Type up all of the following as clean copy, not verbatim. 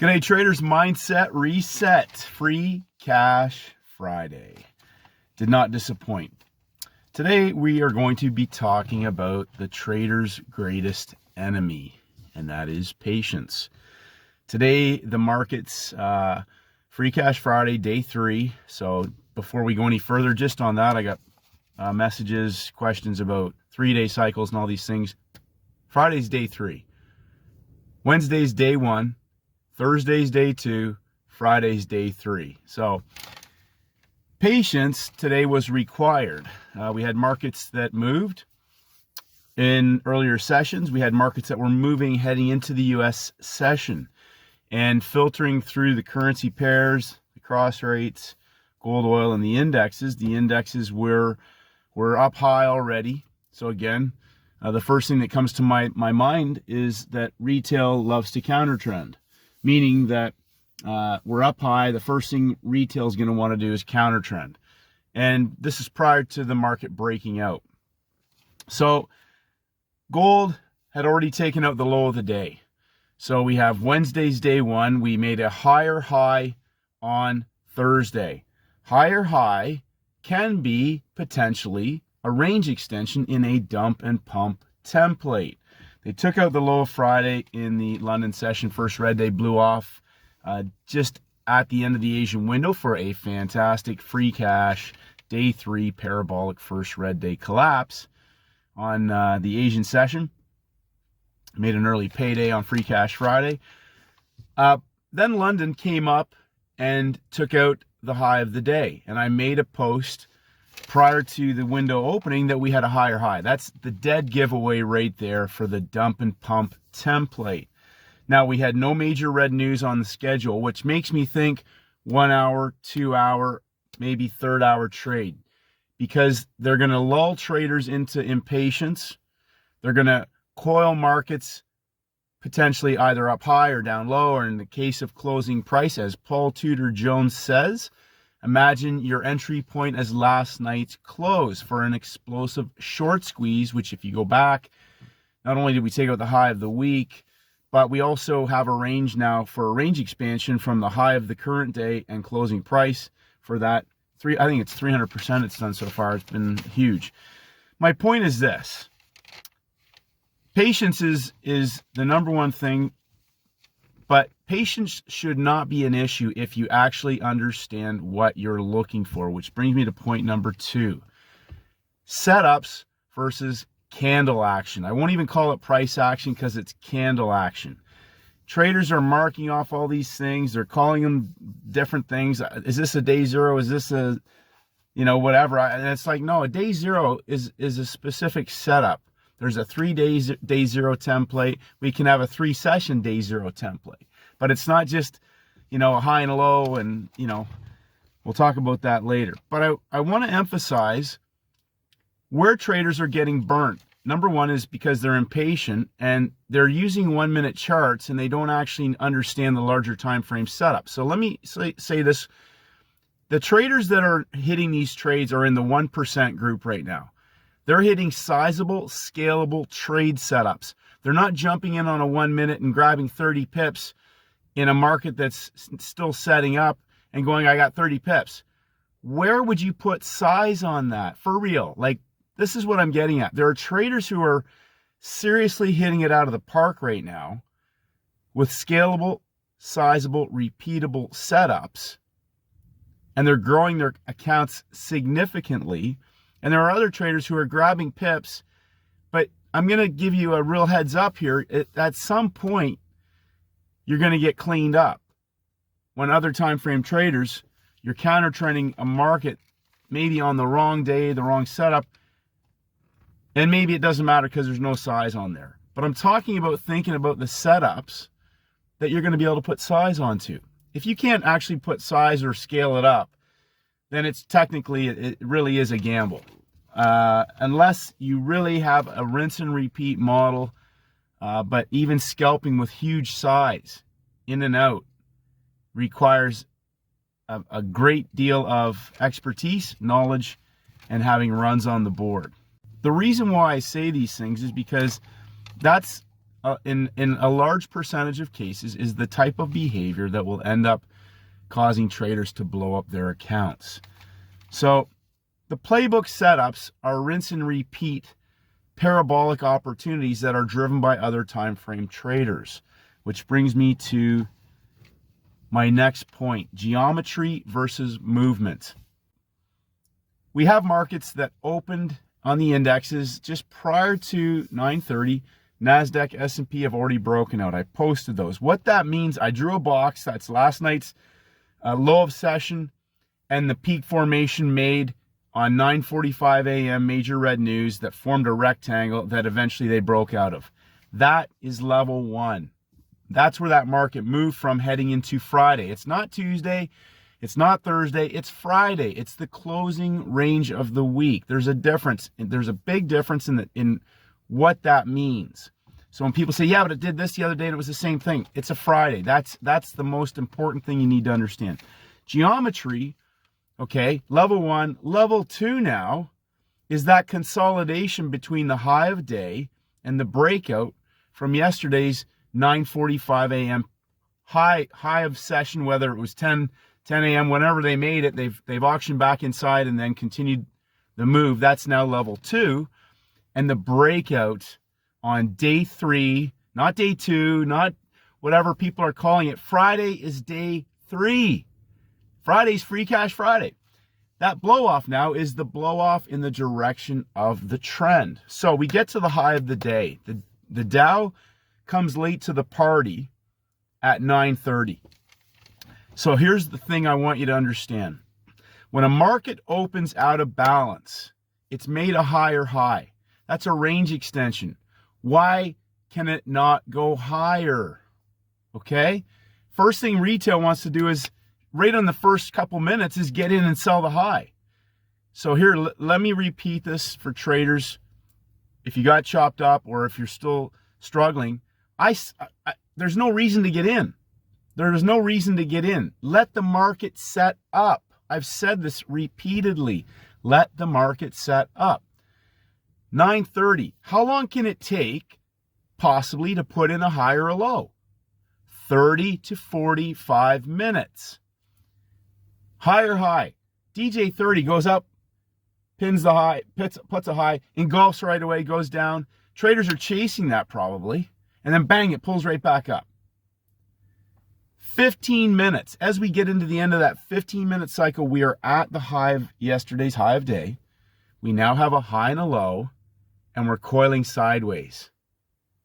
G'day traders, mindset reset, free cash Friday. Did not disappoint. Today we are going to be talking about the trader's greatest enemy, and that is patience. Today the market's free cash Friday, day 3. So before we go any further, just on that, I got messages, questions about 3-day cycles and all these things. Friday's day 3. Wednesday's day 1. Thursday's day 2, Friday's day 3. So patience today was required. We had markets that moved in earlier sessions. We had markets that were moving heading into the US session and filtering through the currency pairs, the cross rates, gold, oil, and the indexes. The indexes were up high already. So again, the first thing that comes to my mind is that retail loves to counter trend. Meaning that we're up high. The first thing retail is going to want to do is counter trend. And this is prior to the market breaking out. So gold had already taken out the low of the day. So we have Wednesday's day 1. We made a higher high on Thursday. Higher high can be potentially a range extension in a dump and pump template. They took out the low of Friday in the London session. First red day blew off just at the end of the Asian window for a fantastic free cash day 3 parabolic first red day collapse on the Asian session. Made an early payday on free cash Friday. Then London came up and took out the high of the day. And I made a post prior to the window opening that we had a higher high. That's the dead giveaway right there for the dump and pump template. Now we had no major red news on the schedule, which makes me think 1 hour, 2 hour, maybe 3rd hour trade, because they're going to lull traders into impatience. They're going to coil markets potentially either up high or down low, or in the case of closing price, as Paul Tudor Jones says, imagine your entry point as last night's close for an explosive short squeeze, which if you go back, not only did we take out the high of the week, but we also have a range now for a range expansion from the high of the current day and closing price for that. I think it's 300% it's done so far. It's been huge. My point is this. Patience is the number one thing. But patience should not be an issue if you actually understand what you're looking for, which brings me to point number 2. Setups versus candle action. I won't even call it price action because it's candle action. Traders are marking off all these things. They're calling them different things. Is this a day 0? Is this a, whatever? And it's like, no, a day 0 is a specific setup. There's a 3 days day 0 template. We can have a 3-session day 0 template. But it's not just, a high and a low, and, we'll talk about that later. But I want to emphasize where traders are getting burnt. Number one is because they're impatient and they're using 1-minute charts and they don't actually understand the larger time frame setup. So let me say this. The traders that are hitting these trades are in the 1% group right now. They're hitting sizable, scalable trade setups. They're not jumping in on a 1 minute and grabbing 30 pips in a market that's still setting up and going, I got 30 pips. Where would you put size on that? For real. Like, this is what I'm getting at. There are traders who are seriously hitting it out of the park right now with scalable, sizable, repeatable setups. And they're growing their accounts significantly. And there are other traders who are grabbing pips, but I'm going to give you a real heads up here. At some point, you're going to get cleaned up. When other time frame traders, you're counter trending a market maybe on the wrong day, the wrong setup, and maybe it doesn't matter because there's no size on there. But I'm talking about thinking about the setups that you're going to be able to put size onto. If you can't actually put size or scale it up, then it's technically, it really is a gamble. Unless you really have a rinse and repeat model, but even scalping with huge size in and out requires a great deal of expertise, knowledge, and having runs on the board. The reason why I say these things is because that's in a large percentage of cases, is the type of behavior that will end up causing traders to blow up their accounts. So the playbook setups are rinse and repeat parabolic opportunities that are driven by other time frame traders, which brings me to my next point: geometry versus movement. We have markets that opened on the indexes just prior to 9:30. NASDAQ, S&P have already broken out. I posted those. What that means, I drew a box. That's last night's low of session and the peak formation made on 9:45 a.m. major red news that formed a rectangle that eventually they broke out of. That is level 1. That's where that market moved from heading into Friday. It's not Tuesday. It's not Thursday. It's Friday. It's the closing range of the week. There's a difference. There's a big difference in what that means. So when people say, yeah, but it did this the other day and it was the same thing, it's a Friday. That's the most important thing you need to understand. Geometry, okay, level 1. Level 2 now is that consolidation between the high of day and the breakout from yesterday's 9:45 a.m. high of session, whether it was 10 a.m., whenever they made it, they've auctioned back inside and then continued the move. That's now level 2. And the breakout on day 3, not day 2, not whatever people are calling it. Friday is day 3. Friday's Free Cash Friday. That blow off now is the blow off in the direction of the trend. So we get to the high of the day. The Dow comes late to the party at 9:30. So here's the thing I want you to understand. When a market opens out of balance, it's made a higher high. That's a range extension. Why can it not go higher? Okay? First thing retail wants to do is, right on the first couple minutes, is get in and sell the high. So here, let me repeat this for traders. If you got chopped up or if you're still struggling, there's no reason to get in. There is no reason to get in. Let the market set up. I've said this repeatedly. Let the market set up. 9:30. How long can it take possibly to put in a high or a low? 30 to 45 minutes. High or high. DJ 30 goes up, pins the high, puts a high, engulfs right away, goes down. Traders are chasing that probably. And then bang, it pulls right back up. 15 minutes. As we get into the end of that 15-minute cycle, we are at the high of yesterday's high of day. We now have a high and a low, and we're coiling sideways.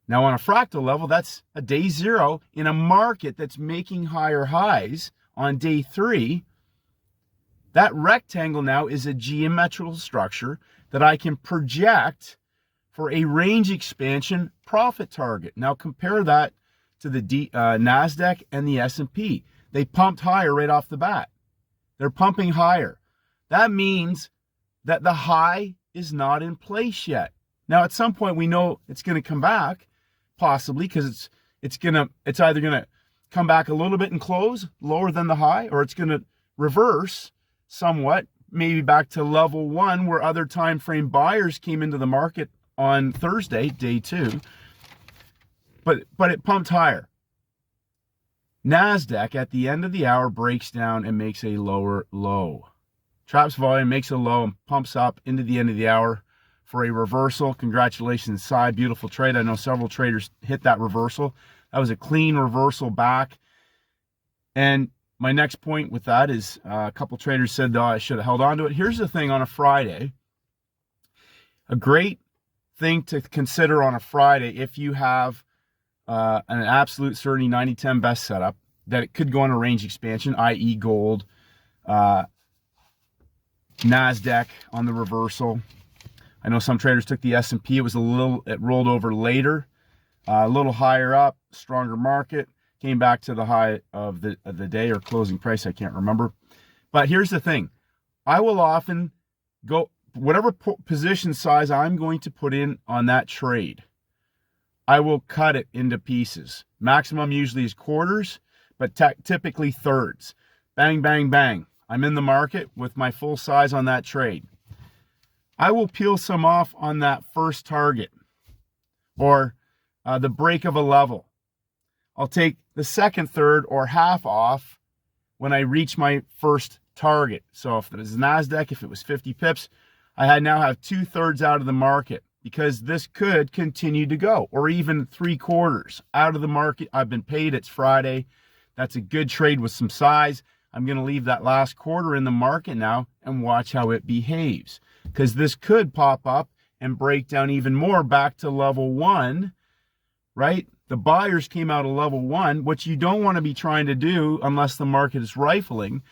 Now on a fractal level, that's a day 0 in a market that's making higher highs on day 3. That rectangle now is a geometrical structure that I can project for a range expansion profit target. Now compare that to the NASDAQ and the S&P. They pumped higher right off the bat. They're pumping higher. That means that the high is not in place yet. Now at some point we know it's going to come back, possibly, because it's either going to come back a little bit and close lower than the high, or it's going to reverse somewhat, maybe back to level 1 where other time frame buyers came into the market on Thursday, day 2. But it pumped higher. NASDAQ at the end of the hour breaks down and makes a lower low. Traps volume, makes a low, and pumps up into the end of the hour for a reversal. Congratulations, Cy. Beautiful trade. I know several traders hit that reversal. That was a clean reversal back. And my next point with that is a couple traders said, I should have held on to it. Here's the thing on a Friday. A great thing to consider on a Friday, if you have an absolute certainty 90-10 best setup, that it could go on a range expansion, i.e. gold, NASDAQ on the reversal. I know some traders took the S&P. It rolled over later, a little higher up, stronger market, came back to the high of the day or closing price. I can't remember. But here's the thing. I will often go, whatever position size I'm going to put in on that trade, I will cut it into pieces. Maximum usually is quarters, but typically thirds. Bang, bang, bang. I'm in the market with my full size on that trade. I will peel some off on that first target, or the break of a level. I'll take the second third or half off when I reach my first target. So if it was NASDAQ, if it was 50 pips, I now have 2/3 out of the market, because this could continue to go, or even 3/4 out of the market. I've been paid. It's Friday. That's a good trade with some size. I'm going to leave that last quarter in the market now and watch how it behaves, because this could pop up and break down even more back to level 1, right? The buyers came out of level 1. What you don't want to be trying to do, unless the market is rifling,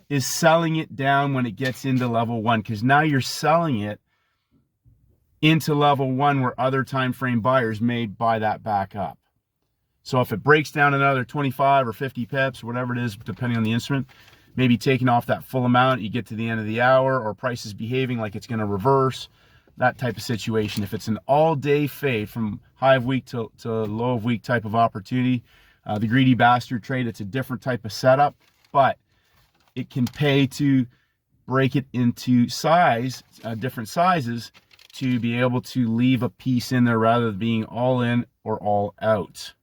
is selling it down when it gets into level 1, because now you're selling it into level 1 where other time frame buyers may buy that back up. So if it breaks down another 25 or 50 pips, whatever it is, depending on the instrument, maybe taking off that full amount, you get to the end of the hour, or price is behaving like it's going to reverse, that type of situation. If it's an all-day fade from high of week to low of week type of opportunity, the greedy bastard trade, it's a different type of setup, but it can pay to break it into different sizes, to be able to leave a piece in there rather than being all in or all out.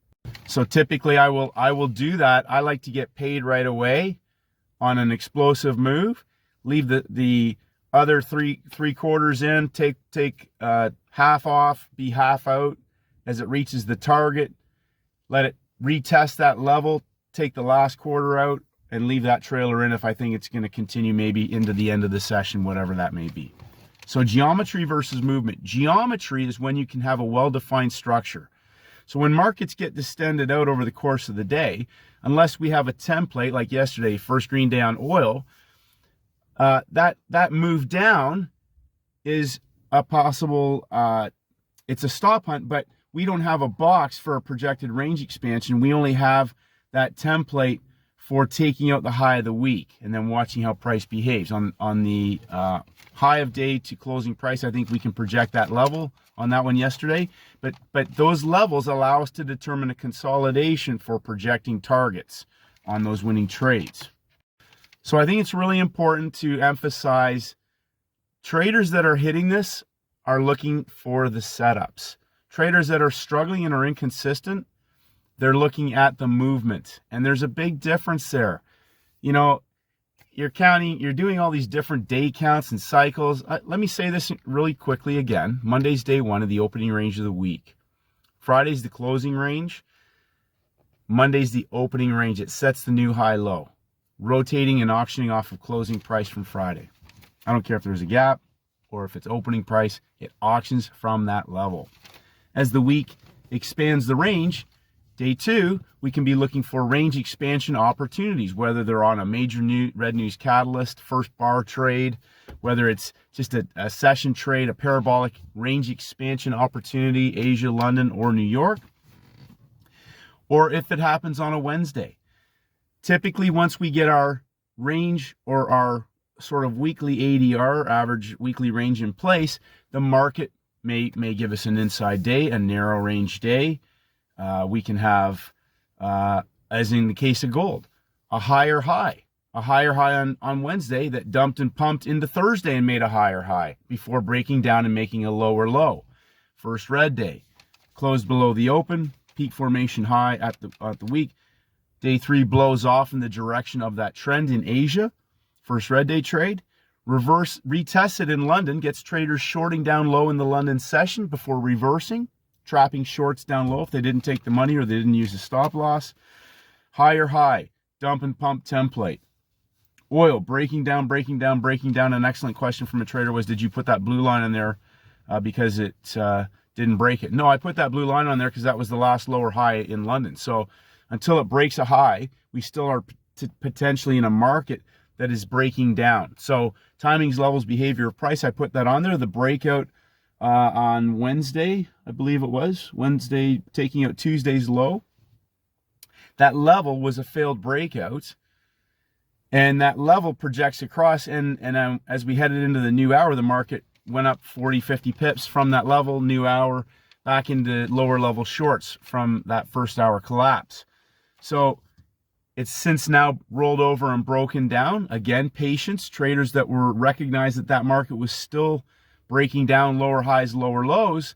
So typically I will do that. I like to get paid right away on an explosive move, leave the other three quarters in, take half off, be half out as it reaches the target, let it retest that level, take the last quarter out, and leave that trailer in if I think it's going to continue maybe into the end of the session, whatever that may be. So geometry versus movement. Geometry is when you can have a well-defined structure. So when markets get distended out over the course of the day, unless we have a template like yesterday, first green day on oil, that move down is a possible, it's a stop hunt, but we don't have a box for a projected range expansion. We only have that template for taking out the high of the week and then watching how price behaves. On the high of day to closing price, I think we can project that level on that one yesterday, but those levels allow us to determine a consolidation for projecting targets on those winning trades. So I think it's really important to emphasize traders that are hitting this are looking for the setups. Traders that are struggling and are inconsistent, they're looking at the movement. And there's a big difference there. You know, you're doing all these different day counts and cycles. Let me say this really quickly again. Monday's day 1 of the opening range of the week. Friday's the closing range. Monday's the opening range. It sets the new high low, rotating and auctioning off of closing price from Friday. I don't care if there's a gap or if it's opening price, it auctions from that level. As the week expands the range, day 2, we can be looking for range expansion opportunities, whether they're on a major red news catalyst, first bar trade, whether it's just a session trade, a parabolic range expansion opportunity, Asia, London, or New York, or if it happens on a Wednesday. Typically, once we get our range or our sort of weekly ADR, average weekly range in place, the market may give us an inside day, a narrow range day. We can have, as in the case of gold, a higher high on Wednesday that dumped and pumped into Thursday and made a higher high before breaking down and making a lower low. First red day, closed below the open, peak formation high at the week. Day 3 blows off in the direction of that trend in Asia. First red day trade. Reverse retested in London, gets traders shorting down low in the London session before reversing, trapping shorts down low if they didn't take the money or they didn't use a stop loss. Higher high, dump and pump template. Oil breaking down. An excellent question from a trader was, did you put that blue line in there because it didn't break it? No, I put that blue line on there because that was the last lower high in London. So until it breaks a high, we still are potentially in a market that is breaking down. So timings, levels, behavior of price, I put that on there. The breakout on Wednesday, I believe it was, Wednesday taking out Tuesday's low. That level was a failed breakout. And that level projects across. And as we headed into the new hour, the market went up 40, 50 pips from that level, new hour, back into lower level shorts from that first hour collapse. So it's since now rolled over and broken down. Again, patience. Traders that were recognized that market was still breaking down lower highs, lower lows,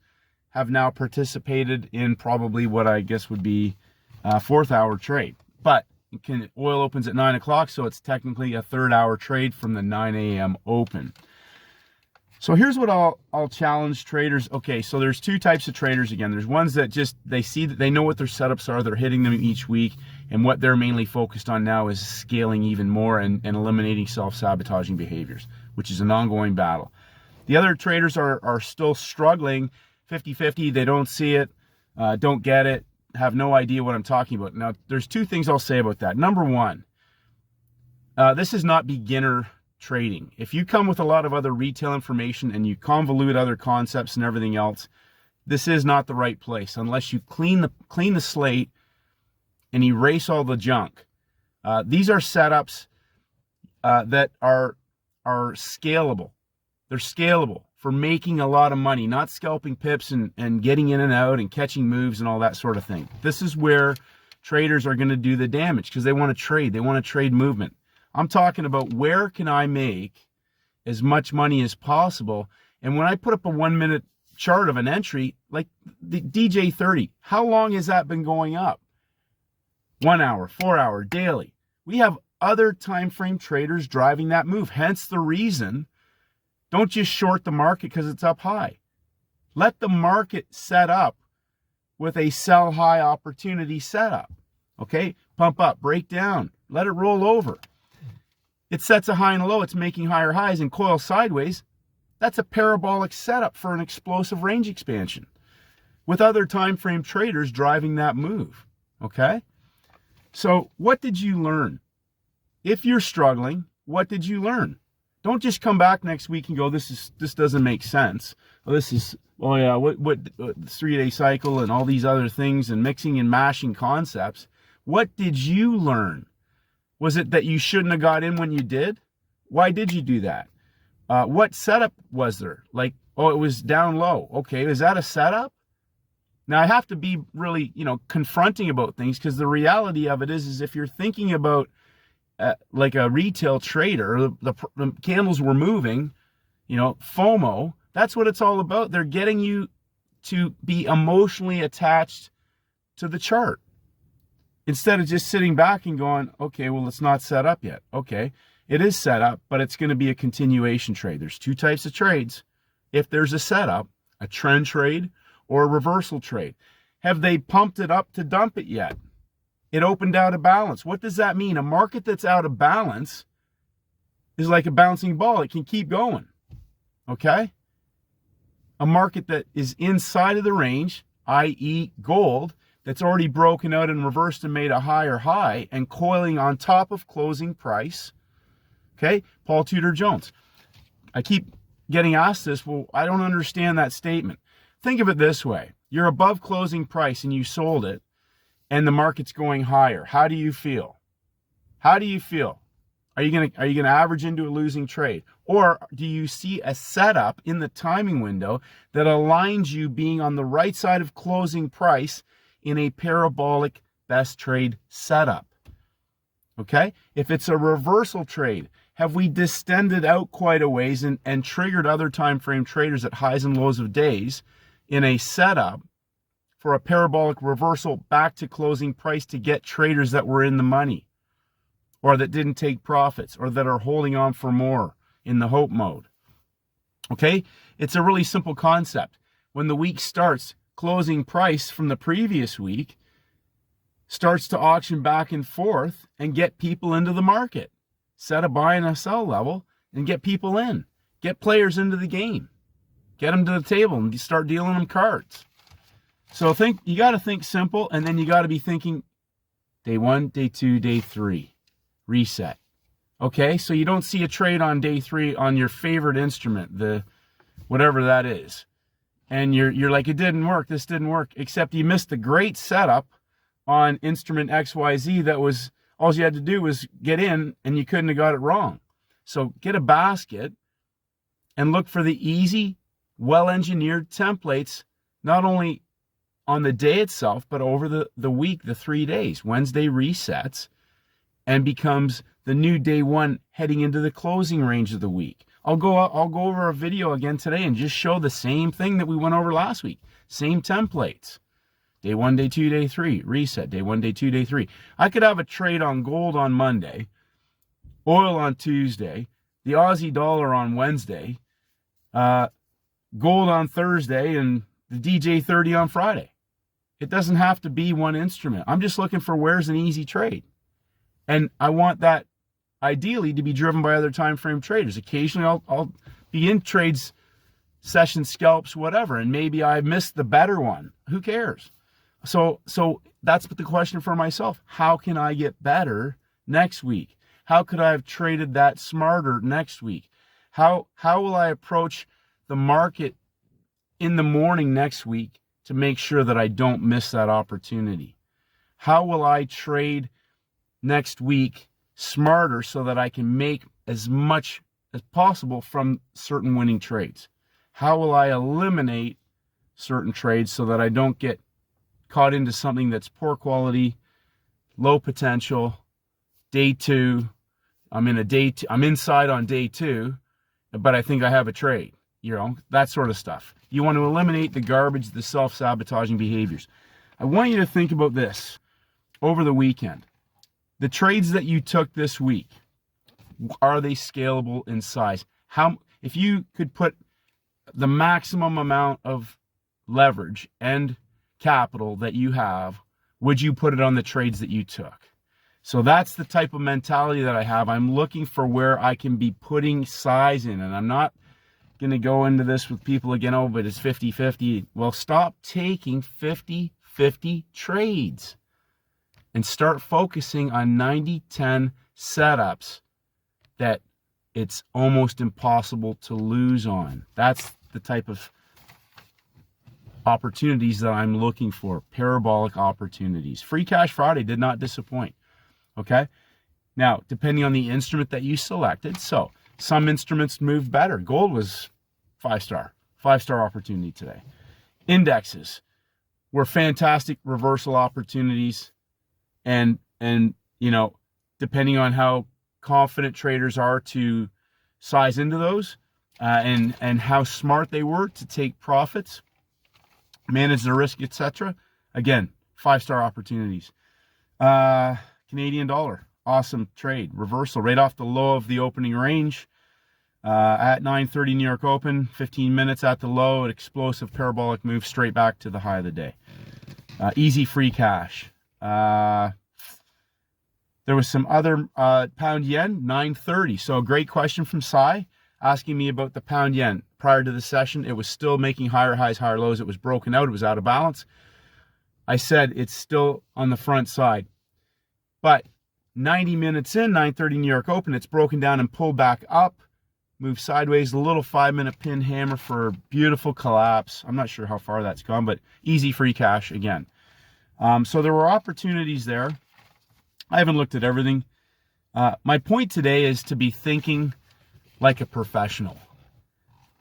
have now participated in probably what I guess would be a 4th hour trade. But oil opens at 9 o'clock, so it's technically a 3rd hour trade from the 9 a.m. open. So here's what I'll challenge traders. Okay, so there's 2 types of traders again. There's ones that just, they see that they know what their setups are, they're hitting them each week, and what they're mainly focused on now is scaling even more and eliminating self-sabotaging behaviors, which is an ongoing battle. The other traders are still struggling 50-50. They don't see it, don't get it, have no idea what I'm talking about. Now, there's 2 things I'll say about that. Number one, this is not beginner trading. If you come with a lot of other retail information and you convolute other concepts and everything else, this is not the right place unless you clean the slate and erase all the junk. These are setups that are scalable. They're scalable for making a lot of money, not scalping pips and getting in and out and catching moves and all that sort of thing. This is where traders are going to do the damage because they want to trade. They want to trade movement. I'm talking about where can I make as much money as possible. And when I put up a 1-minute chart of an entry, like the DJ30, how long has that been going up? 1 hour, 4 hour, daily. We have other time frame traders driving that move. Hence the reason, don't just short the market because it's up high. Let the market set up with a sell high opportunity setup. Okay, pump up, break down, let it roll over. It sets a high and a low, it's making higher highs and coils sideways. That's a parabolic setup for an explosive range expansion with other time frame traders driving that move. Okay, so what did you learn? If you're struggling, what did you learn? Don't just come back next week and go, this doesn't make sense. Well, what 3-day cycle and all these other things and mixing and mashing concepts. What did you learn? Was it that you shouldn't have got in when you did? Why did you do that? What setup was there? Like, oh, it was down low. Okay, is that a setup? Now, I have to be really, confronting about things because the reality of it is if you're thinking about like a retail trader, the candles were moving, FOMO, that's what it's all about. They're getting you to be emotionally attached to the chart instead of just sitting back and going, okay, well, it's not set up yet. Okay, it is set up, but it's going to be a continuation trade. There's 2 types of trades. If there's a setup, a trend trade or a reversal trade. Have they pumped it up to dump it yet? It opened out of balance. What does that mean? A market that's out of balance is like a bouncing ball. It can keep going. Okay? A market that is inside of the range, i.e. gold, that's already broken out and reversed and made a higher high and coiling on top of closing price. Okay? Paul Tudor Jones. I keep getting asked this. Well, I don't understand that statement. Think of it this way. You're above closing price and you sold it and the market's going higher. How do you feel? How do you feel? Are you gonna average into a losing trade? Or do you see a setup in the timing window that aligns you being on the right side of closing price in a parabolic best trade setup? Okay? If it's a reversal trade, have we distended out quite a ways and triggered other time frame traders at highs and lows of days in a setup for a parabolic reversal back to closing price to get traders that were in the money or that didn't take profits or that are holding on for more in the hope mode? Okay? It's a really simple concept. When the week starts, closing price from the previous week starts to auction back and forth and get people into the market. Set a buy and a sell level and get people in. Get players into the game. Get them to the table and start dealing them cards. So you got to think simple, and then you got to be thinking day 1, day 2, day 3, reset. Okay, so you don't see a trade on day 3 on your favorite instrument, the whatever that is, and you're like, it didn't work, this didn't work, except you missed the great setup on instrument XYZ that was, all you had to do was get in and you couldn't have got it wrong. So get a basket and look for the easy, well-engineered templates, not only on the day itself, but over the week, the 3 days. Wednesday resets and becomes the new day 1 heading into the closing range of the week. I'll go over a video again today and just show the same thing that we went over last week. Same templates. Day 1, day 2, day 3, reset. Day 1, day 2, day 3. I could have a trade on gold on Monday, oil on Tuesday, the Aussie dollar on Wednesday, gold on Thursday, and the DJ30 on Friday. It doesn't have to be one instrument. I'm just looking for where's an easy trade. And I want that ideally to be driven by other time frame traders. Occasionally I'll be in trades, session scalps, whatever, and maybe I missed the better one. Who cares? So that's the question for myself. How can I get better next week? How could I have traded that smarter next week? How will I approach the market in the morning next week to make sure that I don't miss that opportunity? How will I trade next week smarter so that I can make as much as possible from certain winning trades? How will I eliminate certain trades so that I don't get caught into something that's poor quality, low potential, day 2, I'm inside on day 2, but I think I have a trade, that sort of stuff. You want to eliminate the garbage, the self-sabotaging behaviors. I want you to think about this over the weekend. The trades that you took this week, are they scalable in size? If you could put the maximum amount of leverage and capital that you have, would you put it on the trades that you took? So that's the type of mentality that I have. I'm looking for where I can be putting size in, and I'm not going to go into this with people again, oh, but it's 50-50. Well, stop taking 50-50 trades and start focusing on 90-10 setups that it's almost impossible to lose on. That's the type of opportunities that I'm looking for, parabolic opportunities. Free Cash Friday did not disappoint, okay? Now, depending on the instrument that you selected, so some instruments moved better. Gold was 5-star opportunity today. Indexes were fantastic reversal opportunities, and depending on how confident traders are to size into those, and how smart they were to take profits, manage the risk, etc. Again, 5-star opportunities. Canadian dollar, awesome trade. Reversal right off the low of the opening range. At 9:30 New York Open, 15 minutes at the low, an explosive parabolic move straight back to the high of the day. Easy free cash. There was some other pound yen, 9:30. So a great question from Sai, asking me about the pound yen. Prior to the session, it was still making higher highs, higher lows. It was broken out. It was out of balance. I said it's still on the front side. But 90 minutes in, 9:30 New York Open, it's broken down and pulled back up, moved sideways, a little 5-minute pin hammer for a beautiful collapse. I'm not sure how far that's gone, but easy free cash again. So there were opportunities there. I haven't looked at everything. My point today is to be thinking like a professional.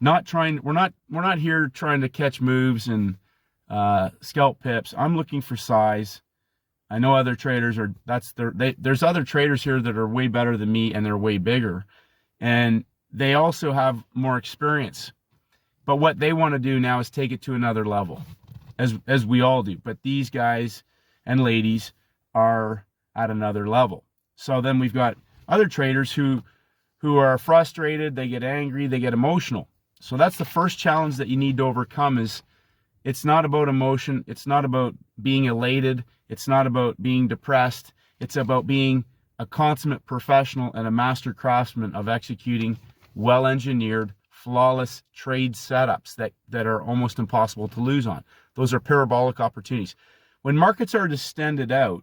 We're not here trying to catch moves and scalp pips. I'm looking for size. I know other traders there's other traders here that are way better than me, and they're way bigger, and they also have more experience. But what they want to do now is take it to another level, as we all do. But these guys and ladies are at another level. So then we've got other traders who are frustrated, they get angry, they get emotional. So that's the first challenge that you need to overcome. Is it's not about emotion, it's not about being elated, it's not about being depressed, it's about being a consummate professional and a master craftsman of executing well-engineered, flawless trade setups that are almost impossible to lose on. Those are parabolic opportunities. When markets are distended out,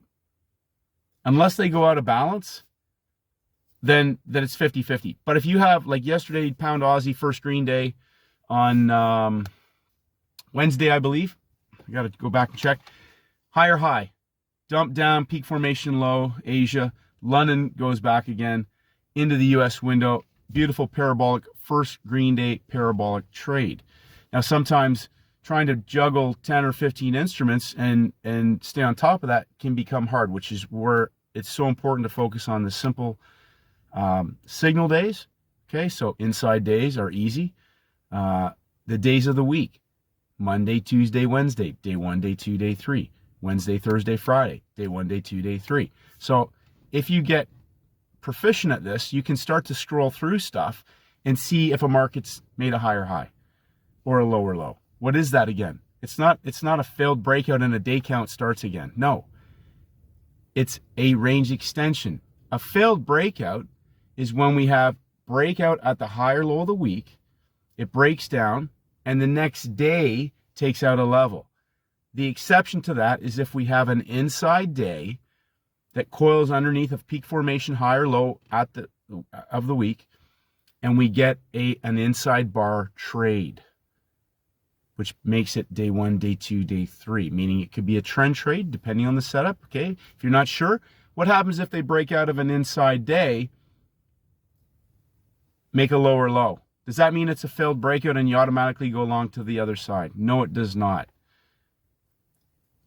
unless they go out of balance, then it's 50-50. But if you have, like yesterday, pound Aussie first green day on Wednesday, I believe. I got to go back and check. Higher high, dump down, peak formation low, Asia. London goes back again into the US window. Beautiful parabolic first green day parabolic trade. Now, sometimes trying to juggle 10 or 15 instruments and stay on top of that can become hard, which is where it's so important to focus on the simple signal days. Okay, so inside days are easy. The days of the week, Monday, Tuesday, Wednesday, day 1, day 2, day 3. Wednesday, Thursday, Friday, day 1, day 2, day 3. So if you get proficient at this, you can start to scroll through stuff and see if a market's made a higher high or a lower low. What is that again? It's not a failed breakout and a day count starts again. No, it's a range extension. A failed breakout is when we have breakout at the higher low of the week, it breaks down, and the next day takes out a level. The exception to that is if we have an inside day that coils underneath of peak formation high or low at of the week, and we get an inside bar trade, which makes it day 1, day 2, day 3, meaning it could be a trend trade depending on the setup. Okay, if you're not sure, what happens if they break out of an inside day, make a lower low? Does that mean it's a failed breakout and you automatically go along to the other side? No, it does not.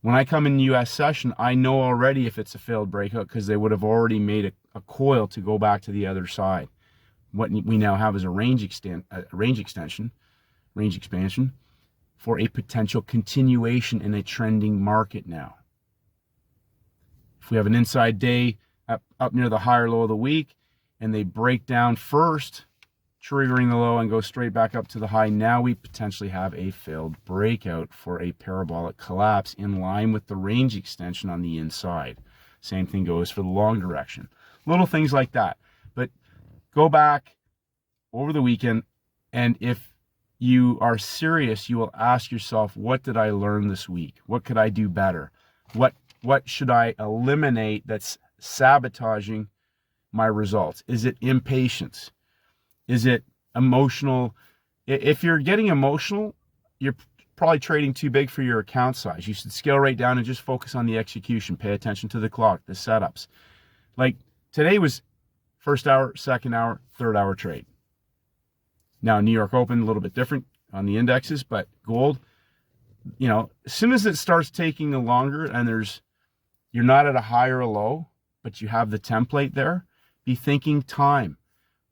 When I come in US session, I know already if it's a failed breakout because they would have already made a coil to go back to the other side. What we now have is a range expansion for a potential continuation in a trending market now. If we have an inside day up near the higher low of the week and they break down first, triggering the low and go straight back up to the high, now we potentially have a failed breakout for a parabolic collapse in line with the range extension on the inside. Same thing goes for the long direction. Little things like that. But go back over the weekend, and if you are serious, you will ask yourself, what did I learn this week? What could I do better? What should I eliminate that's sabotaging my results? Is it impatience? Is it emotional? If you're getting emotional, you're probably trading too big for your account size. You should scale right down and just focus on the execution. Pay attention to the clock, the setups. Like today was first hour, second hour, third hour trade. Now, New York Open, a little bit different on the indexes, but gold, as soon as it starts taking the longer and you're not at a high or a low, but you have the template there, be thinking time.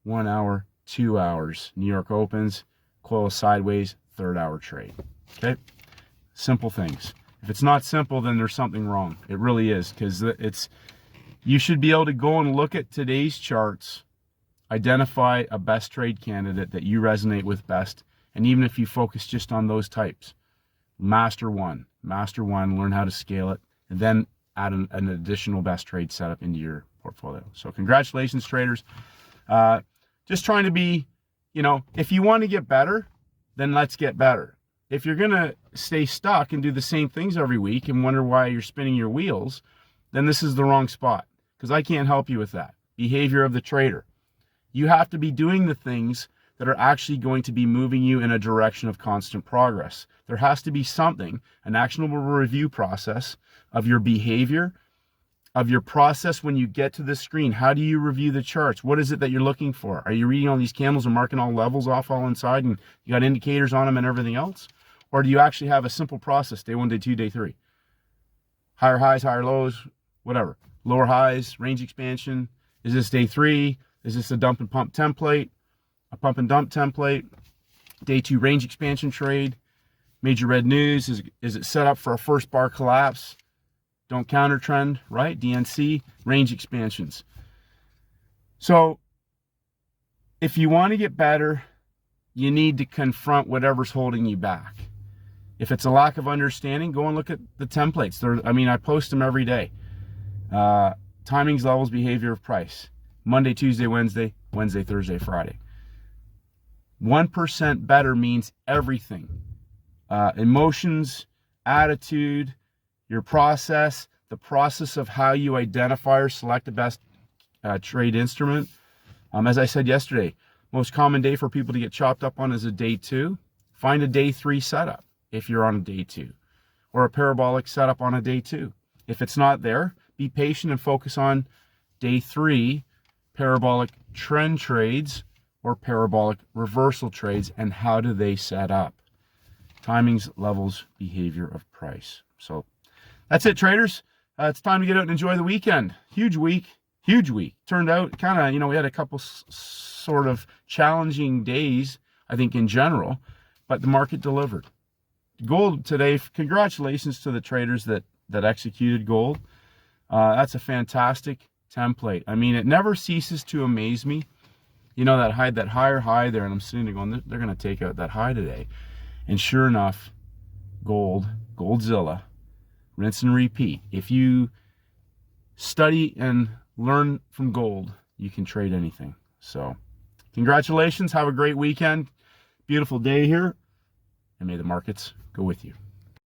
1 hour, 2 hours, New York Opens, coil sideways, third hour trade. Okay? Simple things. If it's not simple, then there's something wrong. It really is, because you should be able to go and look at today's charts, identify a best trade candidate that you resonate with best, and even if you focus just on those types, master one, learn how to scale it, and then add an additional best trade setup into your portfolio. So congratulations, traders. Just trying to be, if you want to get better, then let's get better. If you're going to stay stuck and do the same things every week and wonder why you're spinning your wheels, then this is the wrong spot, because I can't help you with that. Behavior of the trader. You have to be doing the things that are actually going to be moving you in a direction of constant progress. There has to be something, an actionable review process of your behavior, of your process when you get to the screen. How do you review the charts? What is it that you're looking for? Are you reading all these candles and marking all levels off all inside and you got indicators on them and everything else? Or do you actually have a simple process, day 1, day 2, day 3? Higher highs, higher lows, whatever. Lower highs, range expansion. Is this day 3? Is this a dump and pump template? A pump and dump template? Day 2 range expansion trade? Major red news? Is it set up for a first bar collapse? Don't counter trend, right? DNC, range expansions. So if you want to get better, you need to confront whatever's holding you back. If it's a lack of understanding, go and look at the templates. I post them every day. Timings, levels, behavior of price. Monday, Tuesday, Wednesday, Thursday, Friday. 1% better means everything. Emotions, attitude, your process, the process of how you identify or select the best trade instrument. As I said yesterday, most common day for people to get chopped up on is a day 2. Find a day 3 setup if you're on a day 2, or a parabolic setup on a day 2. If it's not there, be patient and focus on day 3 parabolic trend trades or parabolic reversal trades, and how do they set up. Timings, levels, behavior of price. So that's it, traders. It's time to get out and enjoy the weekend. Huge week. Turned out kind of, we had a couple sort of challenging days, I think, in general, but the market delivered. gold today, congratulations to the traders that executed gold. That's a fantastic template. I mean, it never ceases to amaze me. You know, that higher high there, and I'm sitting there going, they're going to take out that high today. And sure enough, Goldzilla, rinse and repeat. If you study and learn from gold, you can trade anything. So congratulations. Have a great weekend. Beautiful day here. And may the markets go with you.